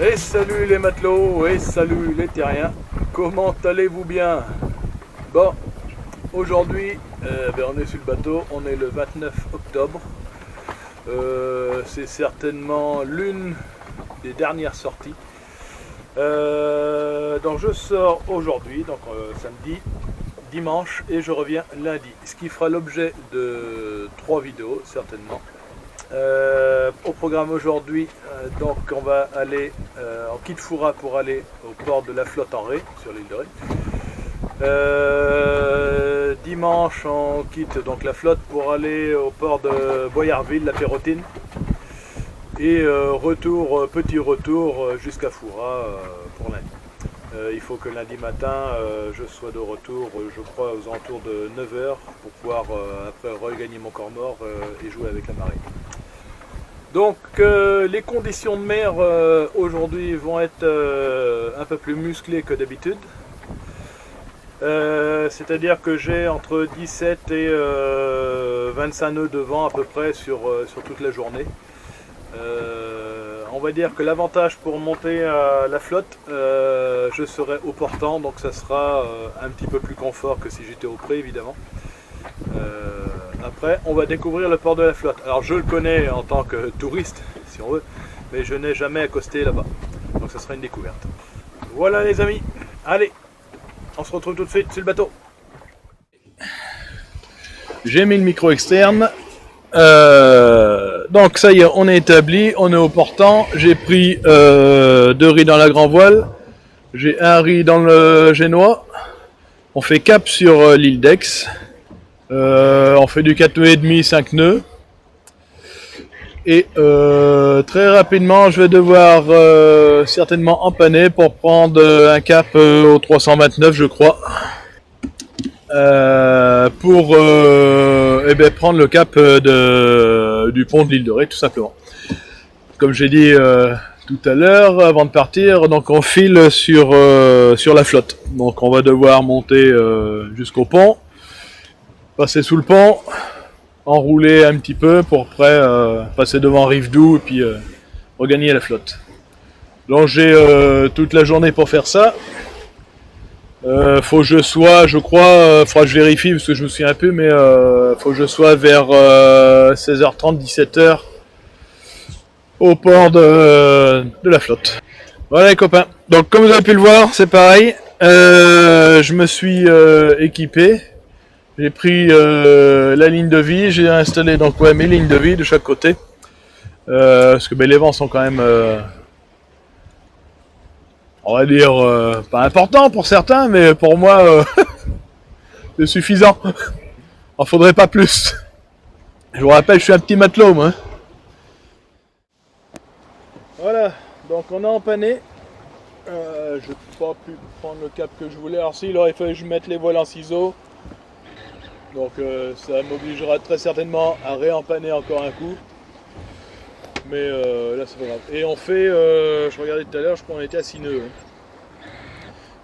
Et salut les matelots, et salut les terriens, comment allez-vous bien? Bon, aujourd'hui, on est sur le bateau, on est le 29 octobre. C'est certainement l'une des dernières sorties. Donc je sors aujourd'hui, donc samedi, dimanche, et je reviens lundi. Ce qui fera l'objet de 3 vidéos, certainement. Au programme aujourd'hui, donc on va aller en quitte Foura pour aller au port de la Flotte en Ré, sur l'île de Ré. Dimanche, on quitte donc la Flotte pour aller au port de Boyarville, la Pérotine. Et petit retour jusqu'à Foura pour lundi. Il faut que lundi matin je sois de retour, je crois aux alentours de 9h pour pouvoir après regagner mon corps mort et jouer avec la marée. Donc les conditions de mer aujourd'hui vont être un peu plus musclées que d'habitude. C'est-à-dire que j'ai entre 17 et 25 nœuds de vent à peu près sur toute la journée. On va dire que l'avantage pour monter à la flotte, je serai au portant, donc ça sera un petit peu plus confort que si j'étais au pré évidemment. Après, on va découvrir le port de la Flotte. Alors je le connais en tant que touriste, si on veut, mais je n'ai jamais accosté là-bas. Donc ça sera une découverte. Voilà les amis, allez, on se retrouve tout de suite sur le bateau. J'ai mis le micro externe. Donc ça y est, on est établi, on est au portant. J'ai pris 2 riz dans la grand voile. J'ai un riz dans le génois. On fait cap sur l'île d'Aix. On fait du 4 nœuds et demi, 5 nœuds. Et très rapidement, je vais devoir certainement empanner pour prendre un cap au 329, je crois. Pour prendre le cap du pont de l'île de Ré, tout simplement. Comme j'ai dit tout à l'heure, avant de partir, donc on file sur la flotte. Donc on va devoir monter jusqu'au pont, passer sous le pont, enrouler un petit peu pour après passer devant Rivedoux et puis regagner la flotte. Donc j'ai toute la journée pour faire ça. Faut que je sois, je crois, faudra que je vérifie parce que je me souviens un peu, mais faut que je sois vers 16h30, 17h au port de la flotte. Voilà les copains. Donc comme vous avez pu le voir, c'est pareil. Je me suis équipé. J'ai pris la ligne de vie, j'ai installé donc mes lignes de vie de chaque côté. Parce que les vents sont quand même, on va dire, pas importants pour certains, mais pour moi, c'est suffisant. Il faudrait pas plus. Je vous rappelle, je suis un petit matelot, moi. Voilà, donc on a empanné. Je n'ai pas pu prendre le cap que je voulais. Alors si, il aurait fallu que je mette les voiles en ciseaux. Donc ça m'obligera très certainement à réempanner encore un coup. Mais là c'est pas grave. Et on fait, je regardais tout à l'heure, je crois qu'on était à 6 nœuds.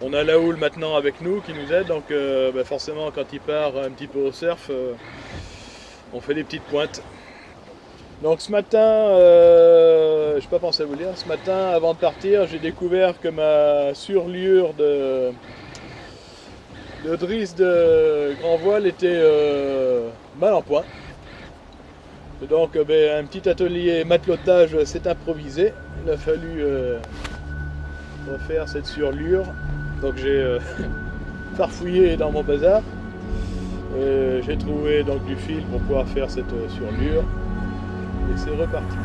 On a la houle maintenant avec nous qui nous aide, donc forcément quand il part un petit peu au surf, on fait des petites pointes. Donc ce matin, je n'ai pas pensé à vous dire, ce matin avant de partir, j'ai découvert que ma surliure de drisse de grand voile était mal en point. Et donc un petit atelier matelotage s'est improvisé. Il a fallu refaire cette surliure. Donc j'ai farfouillé dans mon bazar. J'ai trouvé donc du fil pour pouvoir faire cette surliure. Et c'est reparti.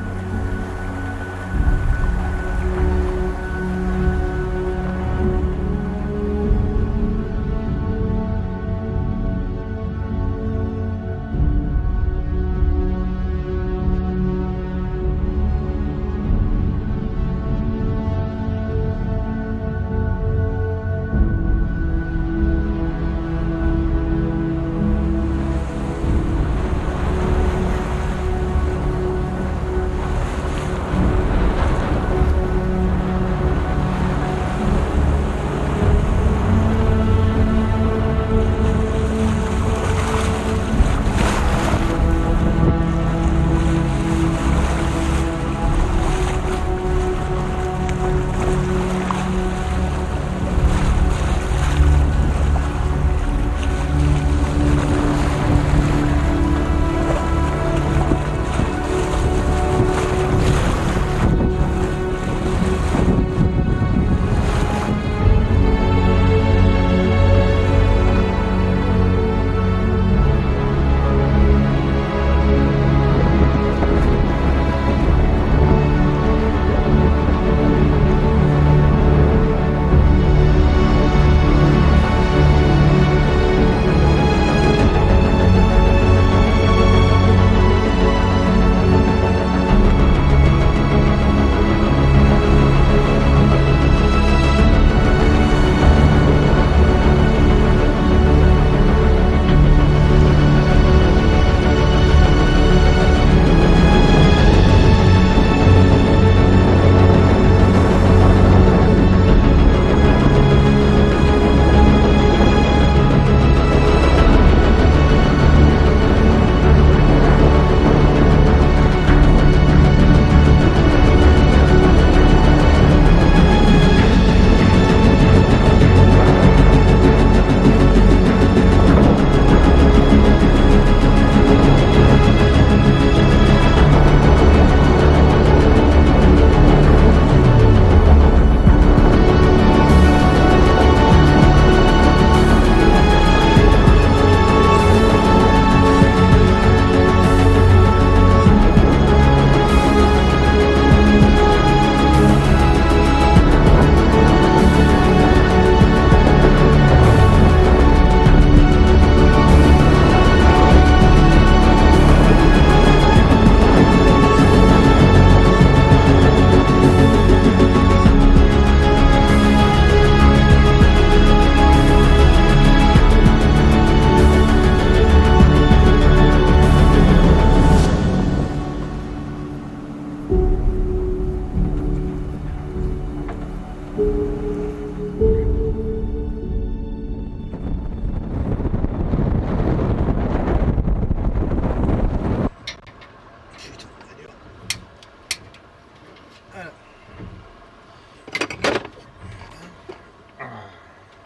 Voilà.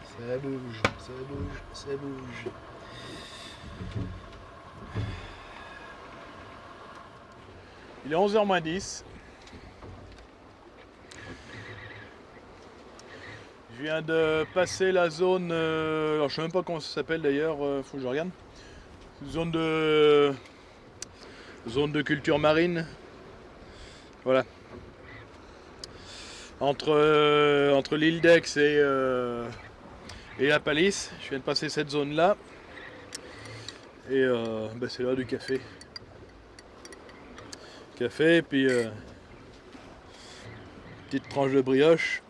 Ça bouge, ça bouge, ça bouge. Il est 11h moins 10. Je viens de passer la zone, alors je sais même pas comment ça s'appelle d'ailleurs, faut que je regarde. Zone de culture marine. Voilà. Entre l'île d'Aix et la Palisse, je viens de passer cette zone là. Et c'est là du café. Café et puis petite tranche de brioche.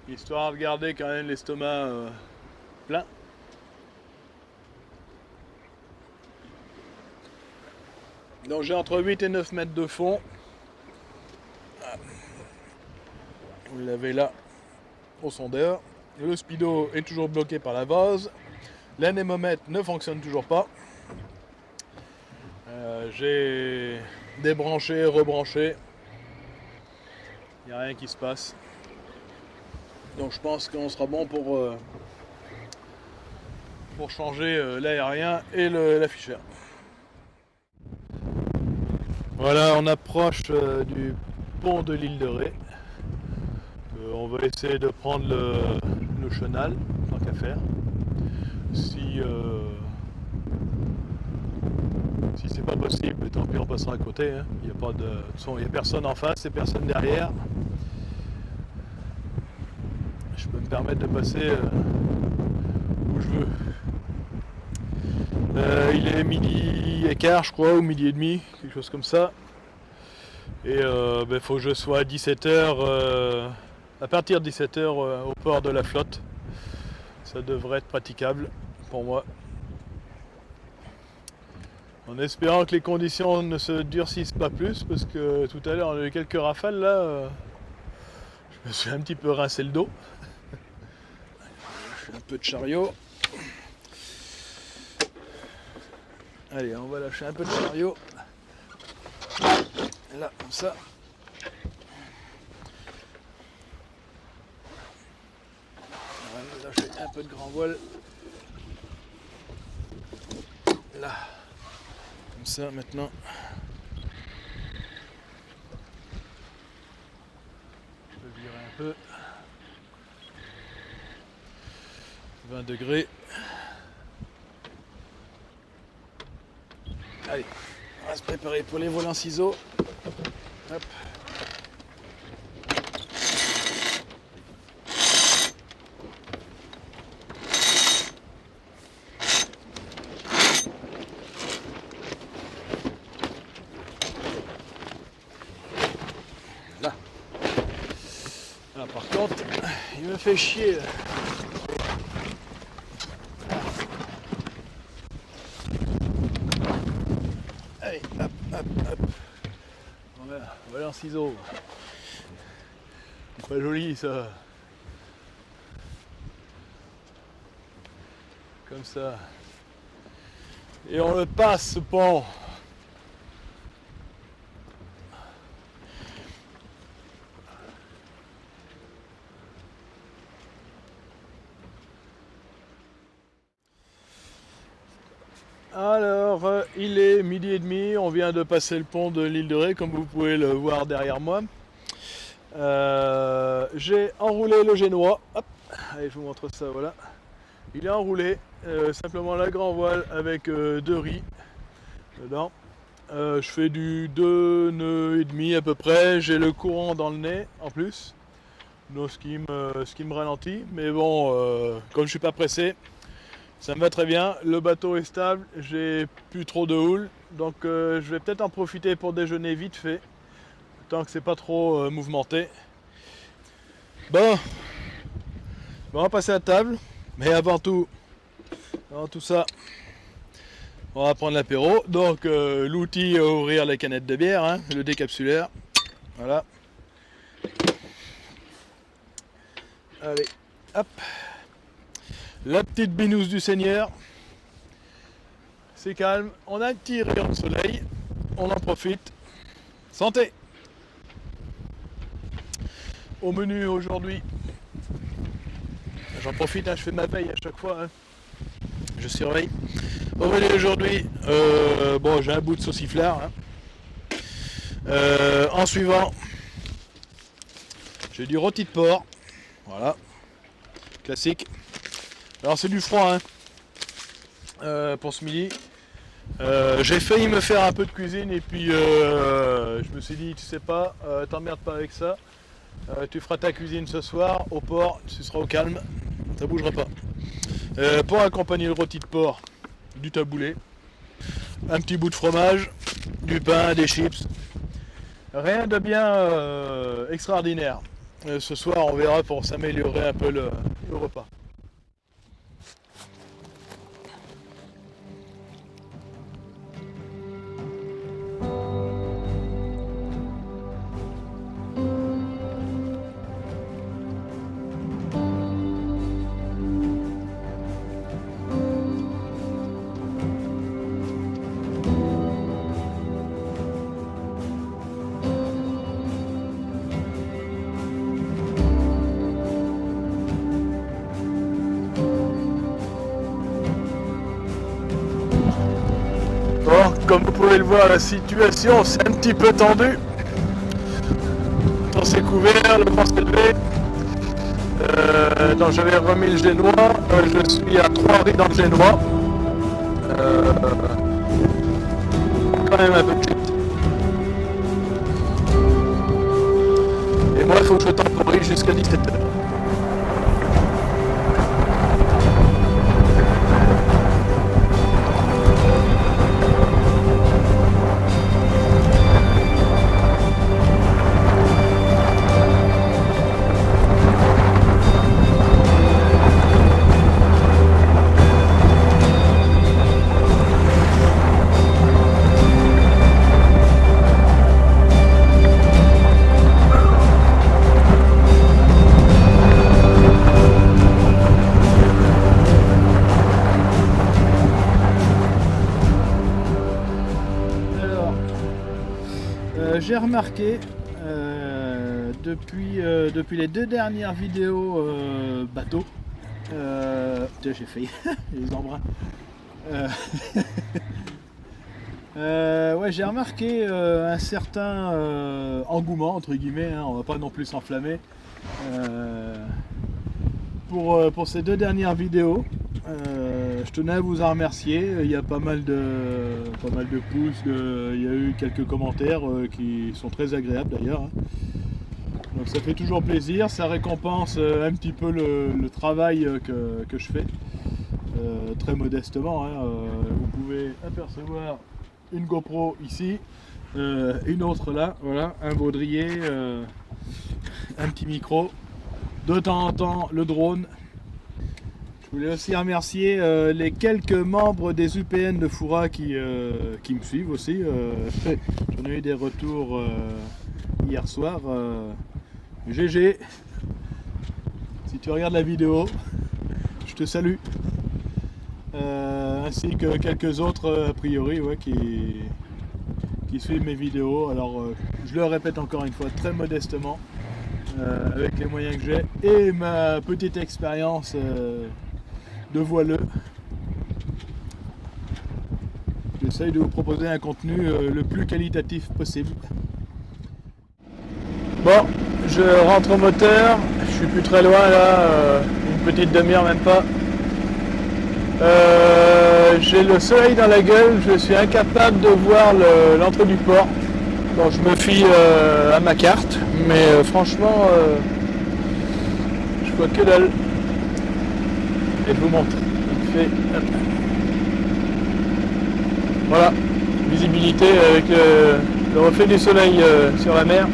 Histoire de garder quand même l'estomac plein. Donc j'ai entre 8 et 9 mètres de fond. Vous l'avez là au sondeur. Le speedo est toujours bloqué par la vase. L'anémomètre ne fonctionne toujours pas. J'ai débranché, rebranché. Il n'y a rien qui se passe. Donc je pense qu'on sera bon pour changer l'aérien et l'afficheur. Voilà, on approche du pont de l'île de Ré. On va essayer de prendre le chenal, tant qu'à faire. Si c'est pas possible, tant pis on passera à côté. Hein. Il n'y a pas de son, il n'y a personne en face et personne derrière. Je peux me permettre de passer où je veux. Il est midi et quart, je crois, ou midi et demi, quelque chose comme ça. Et faut que je sois à 17h, à partir de 17h au port de la flotte. Ça devrait être praticable pour moi. En espérant que les conditions ne se durcissent pas plus, parce que tout à l'heure on a eu quelques rafales là. Je me suis un petit peu rincé le dos. Je fais un peu de chariot. Allez, on va lâcher un peu de chariot. Là, comme ça. On va lâcher un peu de grand voile. Là. Comme ça, maintenant. Je peux virer un peu. 20 degrés. Allez, on va se préparer pour les vols en ciseaux. Hop. Là. Ah, par contre, il me fait chier. Allez, hop, hop, hop. Voilà un ciseau. C'est pas joli ça. Comme ça. Et on le passe ce pont. Alors, il est midi et demi, on vient de passer le pont de l'île de Ré, comme vous pouvez le voir derrière moi. J'ai enroulé le génois. Hop, allez, je vous montre ça, voilà. Il est enroulé, simplement la grand voile avec 2 riz dedans. Je fais du 2 nœuds et demi à peu près. J'ai le courant dans le nez en plus, donc ce qui me ralentit. Mais bon, comme je suis pas pressé, ça me va très bien. Le bateau est stable, j'ai plus trop de houle, donc je vais peut-être en profiter pour déjeuner vite fait, tant que c'est pas trop mouvementé. Bon, on va passer à table, mais avant tout ça, on va prendre l'apéro. Donc l'outil à ouvrir les canettes de bière, hein, le décapsuleur. Voilà. Allez, hop. La petite binouse du Seigneur. C'est calme. On a un petit rayon de soleil. On en profite. Santé! Au menu aujourd'hui, j'en profite, hein, je fais ma veille à chaque fois, hein. Je surveille. Au menu aujourd'hui, bon, j'ai un bout de sauciflard. Hein. En suivant, j'ai du rôti de porc. Voilà, classique. Alors c'est du froid, hein, pour ce midi. J'ai failli me faire un peu de cuisine et puis je me suis dit, tu sais pas, t'emmerdes pas avec ça. Tu feras ta cuisine ce soir au porc, tu seras au calme, ça bougera pas. Pour accompagner le rôti de porc, du taboulé, un petit bout de fromage, du pain, des chips. Rien de bien extraordinaire. Ce soir, on verra pour s'améliorer un peu le repas. Bon, comme vous pouvez le voir, la situation c'est un petit peu tendue. Dans ces couverts, le vent s'est levé. Donc j'avais remis le génois. Je suis à 3 riz dans le génois. Quand même un peu de chute. Et moi, il faut que je temporise jusqu'à 17h. J'ai remarqué depuis les 2 dernières vidéos bateau, j'ai failli les embruns. Ouais, j'ai remarqué un certain engouement entre guillemets, hein, on va pas non plus s'enflammer pour ces 2 dernières vidéos. Je tenais à vous en remercier. Il y a pas mal de pouces, il y a eu quelques commentaires qui sont très agréables d'ailleurs. Hein. Donc ça fait toujours plaisir, ça récompense un petit peu le travail que je fais, très modestement. Hein. Vous pouvez apercevoir une GoPro ici, une autre là, voilà, un baudrier, un petit micro, de temps en temps le drone. Je voulais aussi remercier les quelques membres des UPN de Foura qui me suivent aussi. J'en ai eu des retours hier soir. GG, si tu regardes la vidéo, je te salue. Ainsi que quelques autres a priori, ouais, qui suivent mes vidéos. Alors je le répète encore une fois très modestement, avec les moyens que j'ai et ma petite expérience de voileux. J'essaye de vous proposer un contenu le plus qualitatif possible. Bon, je rentre au moteur, je suis plus très loin là, une petite demi-heure même pas. J'ai le soleil dans la gueule, je suis incapable de voir l'entrée du port. Bon, je me fie à ma carte, mais franchement, je vois que dalle. Et je vous montre. Voilà, visibilité avec le reflet du soleil sur la mer,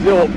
0.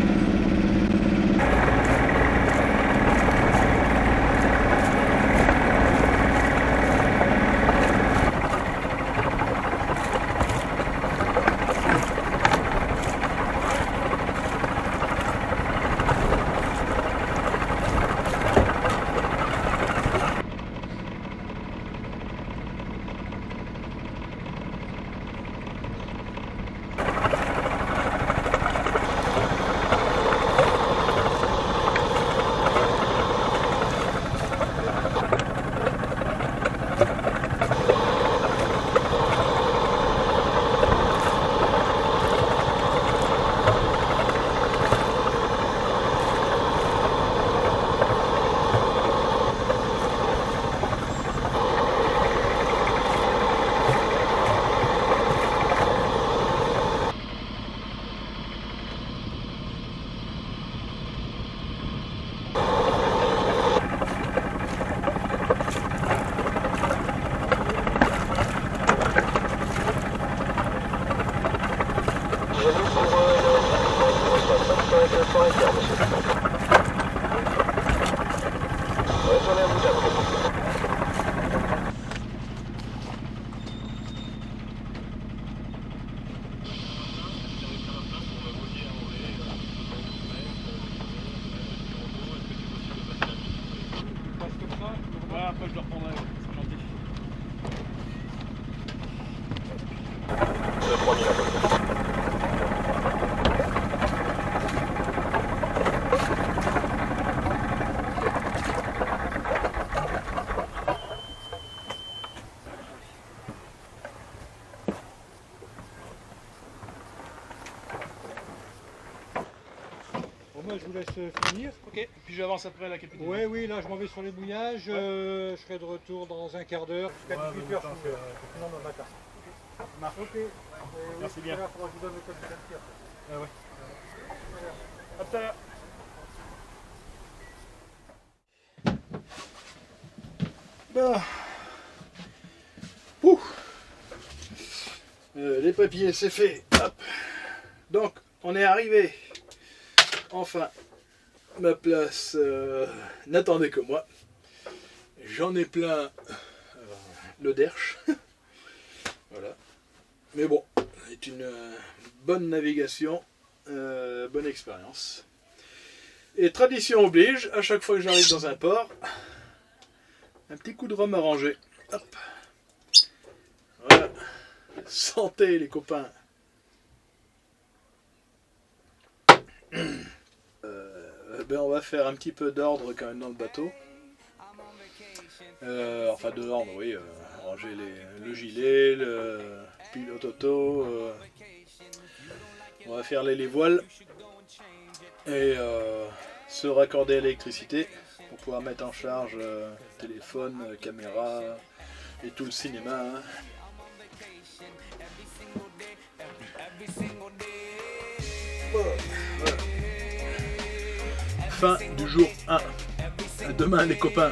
Retournez à vous après. Ouais, après je le reprendrai, c'est gentil. De 3000 à peu près. Bon, moi je vous laisse finir. Ok, puis j'avance après la capitaine. Ouais, oui, là je m'en vais sur les mouillages. Je serai de retour dans un quart d'heure. Jusqu'à 18 heures, sinon le matin. Ok. Merci bien. Il faudra que je vous donne le code de l'Antier après. Ah ouais. À tout à l'heure. Bon. Ouh. Les papiers, c'est fait. Hop. Donc, on est arrivé. Enfin, ma place n'attendait que moi. J'en ai plein le derche. Voilà. Mais bon, c'est une bonne navigation, bonne expérience. Et tradition oblige, à chaque fois que j'arrive dans un port, un petit coup de rhum arrangé. Hop. Voilà. Santé les copains. Ben on va faire un petit peu d'ordre quand même dans le bateau. Enfin de l'ordre, oui. Ranger le gilet, le pilote auto. On va faire les voiles. Et se raccorder à l'électricité pour pouvoir mettre en charge téléphone, caméra et tout le cinéma. Hein. Voilà. Fin du jour 1. À demain les copains.